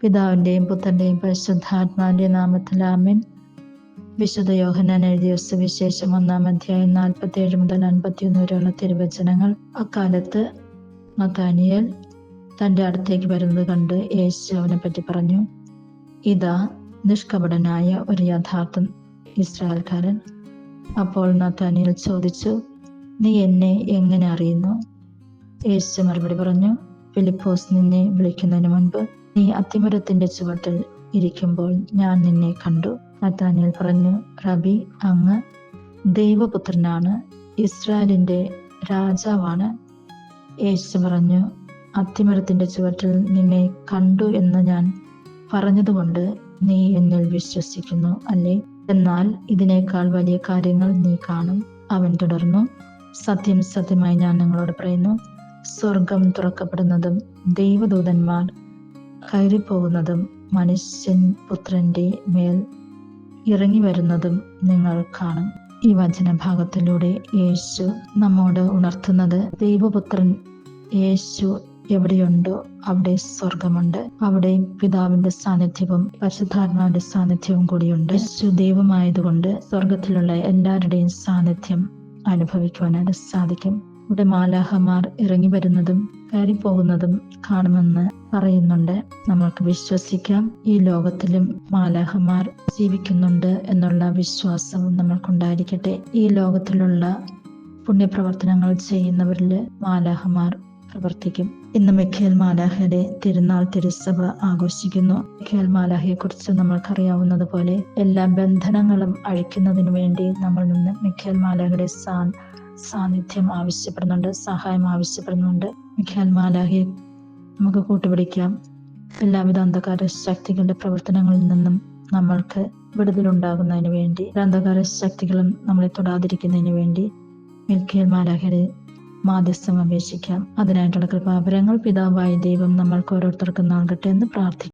പിതാവിന്റെയും പുത്രന്റെയും പരിശുദ്ധാത്മാവിന്റെയും നാമത്തിൽ ആമേൻ. വിശുദ്ധ യോഹന്നാൻ എഴുതിയ സുവിശേഷം 1-ാം അധ്യായം 47 മുതൽ 51 വരെയുള്ള തിരുവചനങ്ങൾ. അക്കാലത്ത് നഥാനിയേൽ തന്റെ അടുത്തേക്ക് വരുന്നത് കണ്ട് യേശു അവനെ പറ്റി പറഞ്ഞു, ഇതാ നിഷ്കപടനായ ഒരു യഥാർത്ഥ ഇസ്രായേൽക്കാരൻ. അപ്പോൾ നഥാനിയേൽ ചോദിച്ചു, നീ എന്നെ എങ്ങനെ അറിയുന്നു? യേശു മറുപടി പറഞ്ഞു, ഫിലിപ്പോസ് നിന്നെ വിളിക്കുന്നതിന് മുൻപ് നീ അത്തിമരത്തിന്റെ ചുവട്ടിൽ ഇരിക്കുമ്പോൾ ഞാൻ നിന്നെ കണ്ടു. നഥാനിയേൽ പറഞ്ഞു, റബി, അങ്ങ് ദൈവപുത്രനാണ്, ഇസ്രായേലിന്റെ രാജാവാണ്. യേശു പറഞ്ഞു, അത്തിമരത്തിന്റെ ചുവട്ടിൽ നിന്നെ കണ്ടു എന്ന് ഞാൻ പറഞ്ഞതുകൊണ്ട് നീ എന്നിൽ വിശ്വസിക്കുന്നു അല്ലേ? എന്നാൽ ഇതിനേക്കാൾ വലിയ കാര്യങ്ങൾ നീ കാണും. അവൻ തുടർന്നു, സത്യം സത്യമായി ഞാൻ നിങ്ങളോട് പറയുന്നു, സ്വർഗം തുറക്കപ്പെടുന്നതും ദൈവദൂതന്മാർ കയറിപ്പോകുന്നതും മനുഷ്യൻ പുത്രന്റെ മേൽ ഇറങ്ങി വരുന്നതും നിങ്ങൾ കാണും. ഈ വചനഭാഗത്തിലൂടെ യേശു നമ്മോട് ഉണർത്തുന്നത്, ദൈവപുത്രൻ യേശു എവിടെയുണ്ടോ അവിടെ സ്വർഗമുണ്ട്. അവിടെ പിതാവിന്റെ സാന്നിധ്യവും പരിശുദ്ധാത്മാവിന്റെ സാന്നിധ്യവും കൂടിയുണ്ട്. യേശു ദൈവമായതുകൊണ്ട് സ്വർഗത്തിലുള്ള എല്ലാവരുടെയും സാന്നിധ്യം അനുഭവിക്കുവാനായിട്ട് സാധിക്കും. ഇവിടെ മാലാഖമാർ ഇറങ്ങി വരുന്നതും കയറിപ്പോകുന്നതും കാണുമെന്ന് പറയുന്നുണ്ട്. നമ്മൾക്ക് വിശ്വസിക്കാം, ഈ ലോകത്തിലും മാലാഖമാർ ജീവിക്കുന്നുണ്ട് എന്നുള്ള വിശ്വാസവും നമ്മൾക്കുണ്ടായിരിക്കട്ടെ. ഈ ലോകത്തിലുള്ള പുണ്യപ്രവർത്തനങ്ങൾ ചെയ്യുന്നവരിൽ മാലാഖമാർ പ്രവർത്തിക്കും. ഇന്ന് മിഖായേൽ മാലാഖയുടെ തിരുനാൾ തിരുസഭ ആഘോഷിക്കുന്നു. മിഖായേൽ മാലാഖയെ കുറിച്ച് നമ്മൾക്കറിയാവുന്നത് പോലെ എല്ലാ ബന്ധനങ്ങളും അഴിക്കുന്നതിന് വേണ്ടി നമ്മൾ നിന്ന് മിഖായേൽ മാലാഖയുടെ സാന്നിധ്യം ആവശ്യപ്പെടുന്നുണ്ട്, സഹായം ആവശ്യപ്പെടുന്നുണ്ട്. മിഖായേൽ മാലാഖയെ നമുക്ക് കൂട്ടുപിടിക്കാം. എല്ലാവിധ അന്ധകാര ശക്തികളുടെ പ്രവർത്തനങ്ങളിൽ നിന്നും നമ്മൾക്ക് വിടുതലുണ്ടാകുന്നതിന് വേണ്ടി, അന്ധകാര ശക്തികളും നമ്മളെ തൊടാതിരിക്കുന്നതിന് വേണ്ടി മിഖായേൽ മാലാഖയുടെ മാധ്യസ്ഥം അപേക്ഷിക്കാം. അതിനായിട്ടുള്ള കൃപാവരങ്ങൾ പിതാവായ ദൈവം നമ്മൾക്ക് ഓരോരുത്തർക്കും നൽകട്ടെ എന്ന് പ്രാർത്ഥിക്കാം.